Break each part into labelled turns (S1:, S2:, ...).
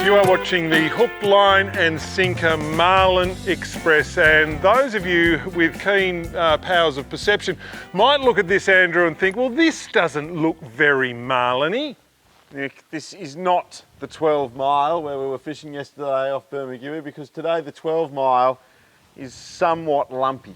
S1: You are watching the Hook, Line and Sinker Marlin Express, and those of you with keen powers of perception might look at this, Andrew, and think, well, this doesn't look very marlin-y.
S2: Nick, this is not the 12 mile where we were fishing yesterday off Bermagui, because today the 12 mile is somewhat lumpy.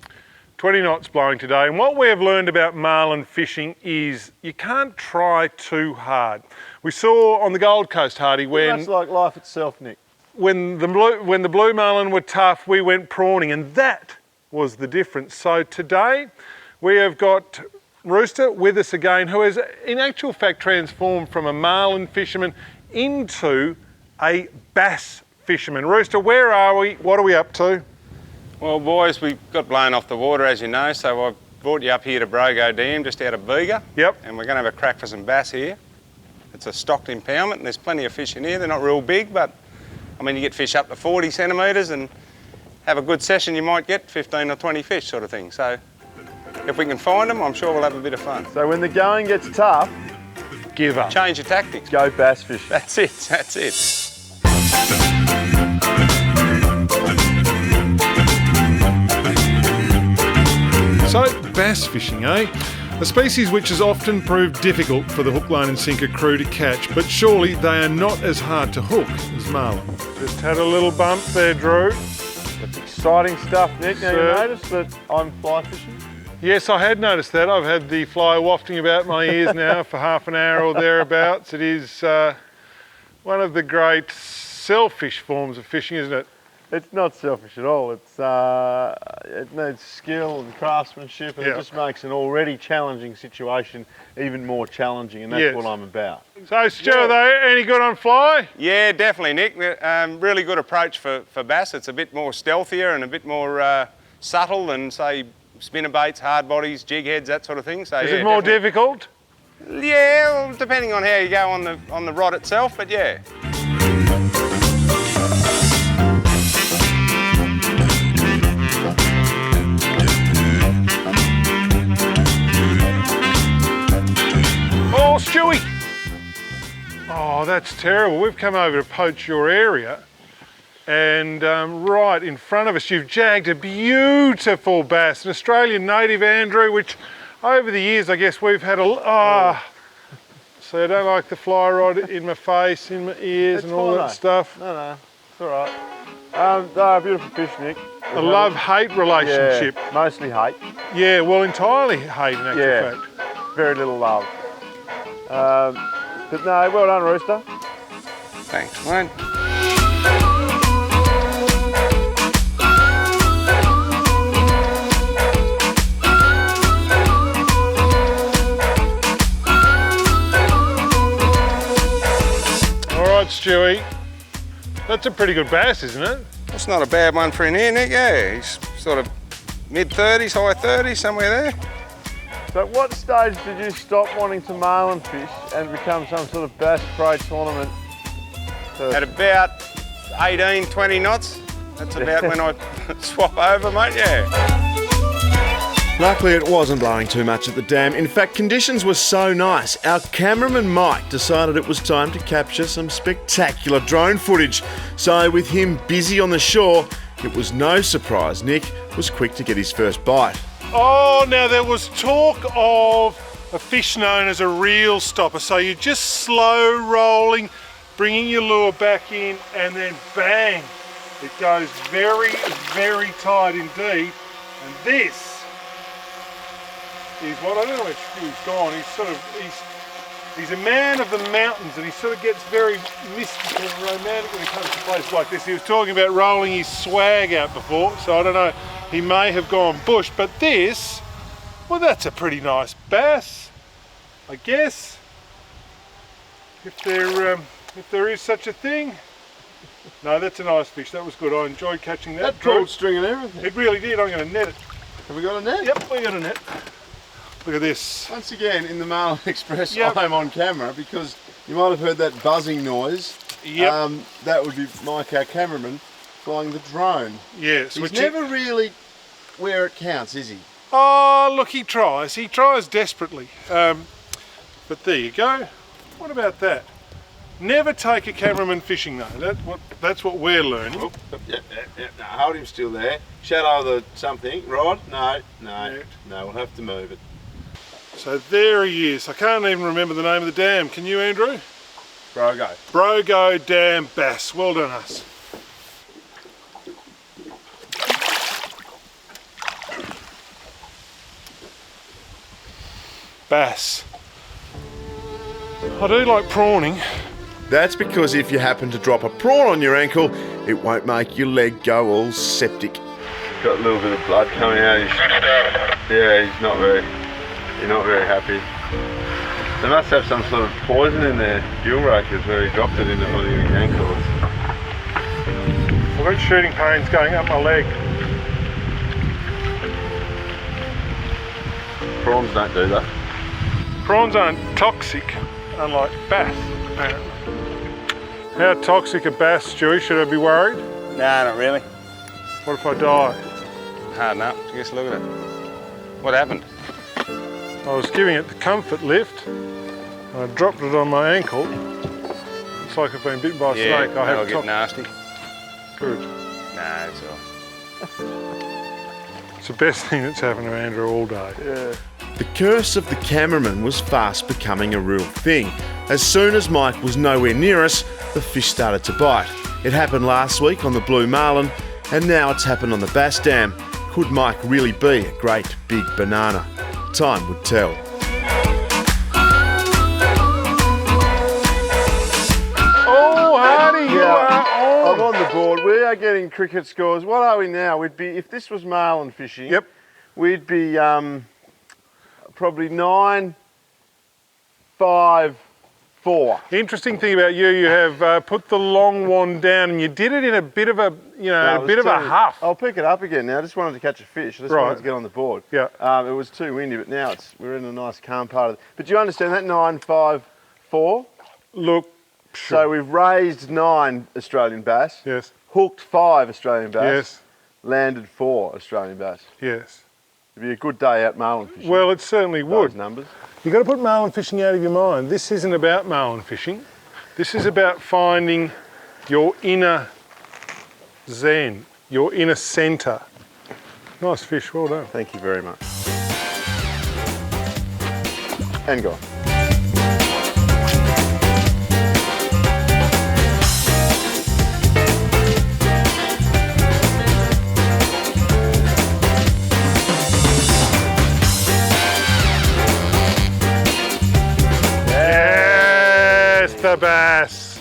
S1: 20 knots blowing today, and what we have learned about marlin fishing is you can't try too hard. We saw on the Gold Coast, Hardy,
S2: That's like life itself, Nick.
S1: when the blue marlin were tough, we went prawning, and that was the difference. So today we have got Rooster with us again, who has in actual fact transformed from a marlin fisherman into a bass fisherman. Rooster, where are we? What are we up to?
S3: Well, boys, we got blown off the water, as you know, so I've brought you up here to Brogo Dam, just out of Bega.
S1: Yep.
S3: And we're going to have a crack for some bass here. It's a stocked impoundment, and there's plenty of fish in here. They're not real big, but, I mean, you get fish up to 40 centimetres, and have a good session, you might get 15 or 20 fish sort of thing. So if we can find them, I'm sure we'll have a bit of fun.
S2: So when the going gets tough,
S1: Give up.
S3: Change your tactics.
S2: go bass fishing.
S3: That's it, that's it.
S1: So, bass fishing, eh? A species which has often proved difficult for the hook, line and sinker crew to catch, but surely they are not as hard to hook as marlin. Just had a little bump there, Drew.
S2: That's exciting stuff, Nick. Now you
S1: Sir.
S2: notice that I'm fly fishing?
S1: Yes, I had noticed that. I've had the fly wafting about my ears now for half an hour or thereabouts. It is one of the great selfish forms of fishing, isn't it?
S2: It's not selfish at all. It needs skill and craftsmanship, and
S1: Yeah.
S2: it just makes an already challenging situation even more challenging, and that's
S1: Yes.
S2: what I'm about.
S1: So, Stu, are they any good on fly?
S3: Yeah, definitely, Nick. Really good approach for bass. It's a bit more stealthier and a bit more subtle than, say, spinnerbaits, hard bodies, jig heads, that sort of thing. So,
S1: Is
S3: yeah,
S1: it more
S3: definitely.
S1: difficult?
S3: Yeah, well, depending on how you go on the rod itself, but yeah.
S1: Oh, Stewie! Oh, that's terrible. We've come over to poach your area, and right in front of us, you've jagged a beautiful bass, an Australian native, Andrew, which over the years, I guess we've had so I don't like the fly rod in my face, in my ears, and all that stuff.
S2: No, it's all right. They're a beautiful fish, Nick.
S1: A love-hate relationship.
S2: Yeah, mostly hate.
S1: Yeah, well, entirely hate in actual fact.
S2: Very little love. But no, well done, Rooster.
S3: Thanks, mate.
S1: All right, Stewie. That's a pretty good bass, isn't it?
S3: That's not a bad one for in here, Nick. Yeah, he's sort of mid-30s, high 30s, somewhere there.
S2: So at what stage did you stop wanting to marlin fish and become some sort of bass pro tournament?
S3: At about 18, 20 knots. That's about when I swap over, mate, yeah.
S4: Luckily it wasn't blowing too much at the dam. In fact, conditions were so nice, our cameraman Mike decided it was time to capture some spectacular drone footage. So with him busy on the shore, it was no surprise Nick was quick to get his first bite.
S1: Oh, now there was talk of a fish known as a reel stopper. So you're just slow rolling, bringing your lure back in, and then bang, it goes very, very tight indeed. And this is what, I don't know where Stu's gone. He's a man of the mountains, and he sort of gets very mystical and romantic when he comes to places like this. He was talking about rolling his swag out before, so I don't know. He may have gone bush, but this, well, that's a pretty nice bass, I guess, if there is such a thing. No, that's a nice fish. That was good. I enjoyed catching that.
S2: That pulled string and everything.
S1: It really did. I'm going to net it.
S2: Have we got a net?
S1: Yep, we got a net. Look at this.
S2: Once again, in the Marlin Express,
S1: Yep.
S2: I'm on camera because you might have heard that buzzing noise.
S1: Yep.
S2: That would be Mike, our cameraman, flying the drone.
S1: Yes.
S2: He's never really where it counts, is he?
S1: Oh, look, he tries. He tries desperately. But there you go. What about that? Never take a cameraman fishing though. That's what we're learning.
S2: Oh, yep. No, hold him still there. Shadow the something. Rod? No. We'll have to move it.
S1: So there he is. I can't even remember the name of the dam. Can you, Andrew?
S2: Brogo.
S1: Brogo Dam Bass. Well done, us. Bass. I do like prawning.
S4: That's because if you happen to drop a prawn on your ankle, it won't make your leg go all septic.
S2: Got a little bit of blood coming out. Yeah, he's not very happy. They must have some sort of poison in their gill rakers where he dropped it into one of his ankles.
S1: I've got shooting pains going up my leg.
S2: Prawns don't do that.
S1: Prawns aren't toxic, unlike bass, apparently. How toxic are bass, Stewie? Should I be worried?
S3: Nah, not really.
S1: What if I die?
S3: Hard enough. Just look at it. What happened?
S1: I was giving it the comfort lift, and I dropped it on my ankle. It's like I've been bitten by a snake. I
S3: that'll
S1: have
S3: get nasty.
S1: Good.
S3: Nah, it's all right.
S1: It's the best thing that's happened to Andrew all day.
S2: Yeah.
S4: The curse of the cameraman was fast becoming a real thing. As soon as Mike was nowhere near us, the fish started to bite. It happened last week on the blue marlin, and now it's happened on the bass dam. Could Mike really be a great big banana? Time would tell.
S1: Oh, Hardy, you are
S2: I'm
S1: on.
S2: on the board. We are getting cricket scores. What are we now? We'd be, if this was marlin fishing,
S1: Yep.
S2: we'd be probably 9-5-4.
S1: Interesting thing about you, you have put the long wand down, and you did it in a bit of a,
S2: No,
S1: a bit of a huff.
S2: I'll pick it up again now. I just wanted to catch a fish. I just wanted to get on the board.
S1: Yeah.
S2: It was too windy, but now we're in a nice calm part of it. But do you understand that 9-5-4?
S1: Look,
S2: So we've raised 9 Australian bass,
S1: yes,
S2: hooked 5 Australian bass,
S1: yes,
S2: landed 4 Australian bass.
S1: yes.
S2: It'd be a good day out marlin fishing.
S1: Well, it certainly would.
S2: Those numbers.
S1: You've got to put marlin fishing out of your mind. This isn't about marlin fishing. This is about finding your inner zen, your inner centre. Nice fish, well done.
S2: Thank you very much. And gone.
S1: Yes, the bass.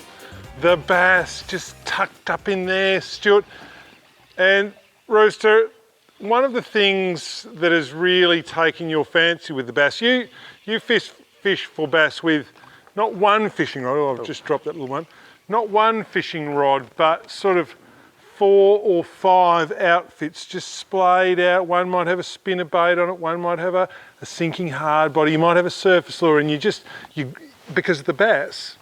S1: The bass just tucked up in there, Stuart. And Rooster, one of the things that has really taken your fancy with the bass, you fish for bass with not one fishing rod, oh, I've just dropped that little one, not one fishing rod, but sort of 4 or 5 outfits just splayed out. One might have a spinner bait on it, one might have a sinking hard body, you might have a surface lure, and you because the bass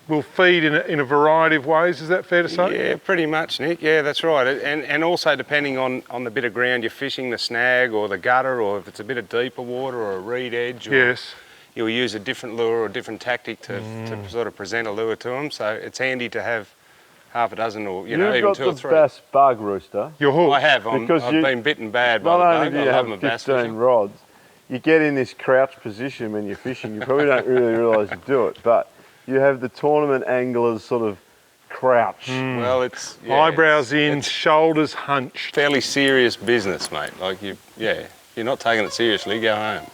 S1: will feed in a variety of ways. Is that fair to say?
S3: Yeah, pretty much, Nick. Yeah, that's right. And also depending on the bit of ground you're fishing, the snag or the gutter, or if it's a bit of deeper water or a reed edge. Or
S1: Yes.
S3: You'll use a different lure or a different tactic to sort of present a lure to them. So it's handy to have half a dozen or even 2 or 3.
S2: You've got the bass bug, Rooster.
S1: You're hooked.
S3: I have. I've been bitten bad by
S2: Not
S3: the
S2: only
S3: bug.
S2: do you
S3: I love
S2: have
S3: my bass
S2: 15
S3: fishing.
S2: rods, you get in this crouch position when you're fishing. You probably don't really realise you do it, but you have the tournament anglers sort of crouch.
S3: Well, it's
S1: Eyebrows in,
S3: it's
S1: shoulders hunched.
S3: fairly serious business, mate. Like if you're not taking it seriously, go home.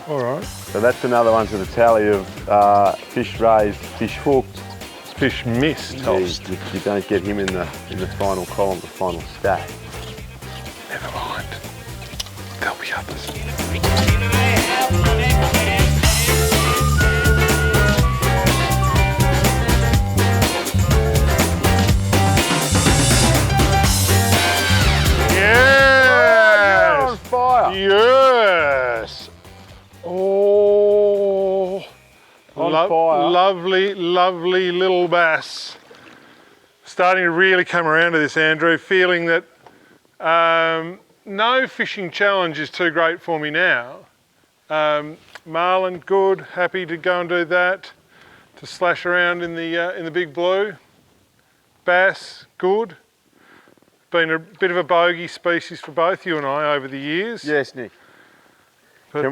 S1: All right.
S2: So that's another one to the tally of fish raised, fish hooked.
S1: Fish missed.
S2: You don't get him in the final column, the final stack.
S1: Never mind. There'll be others. Yes!
S2: On fire!
S1: Yes! Oh!
S2: On fire.
S1: Lovely, lovely little bass. Starting to really come around to this, Andrew, feeling that no fishing challenge is too great for me now. Marlin, good, happy to go and do that. to slash around in the big blue. Bass, good. Been a bit of a bogey species for both you and I over the years.
S2: Yes, Nick.
S1: But,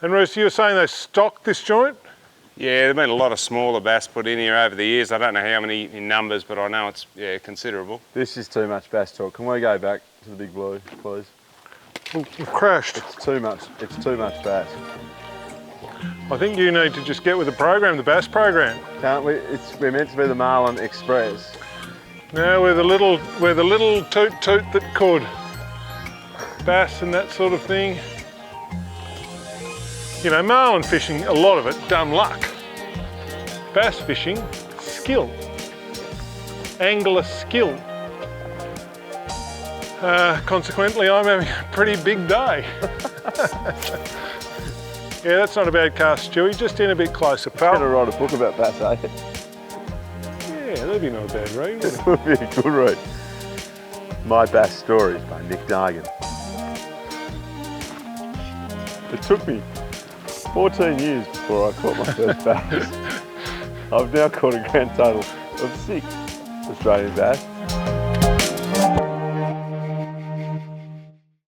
S1: and Bruce, you were saying they stocked this joint?
S3: Yeah, there've been a lot of smaller bass put in here over the years. I don't know how many in numbers, but I know it's considerable.
S2: This is too much bass talk. Can we go back to the big blue, please?
S1: We've crashed.
S2: It's too much bass.
S1: I think you need to just get with the program, the bass program.
S2: Can't we? We're meant to be the Marlin Express.
S1: No, we're the little toot toot that could. Bass and that sort of thing. You know, marlin fishing, a lot of it, dumb luck. Bass fishing, skill. Angler skill. Consequently, I'm having a pretty big day. Yeah, that's not a bad cast, Stewie. Just in a bit closer, pal.
S2: Gonna write a book about bass, eh?
S1: Yeah, that'd be not a bad read, would it?
S2: It would be a good read. My Bass Stories by Nick Dargan. It took me 14 years before I caught my first bass. I've now caught a grand total of 6 Australian bass.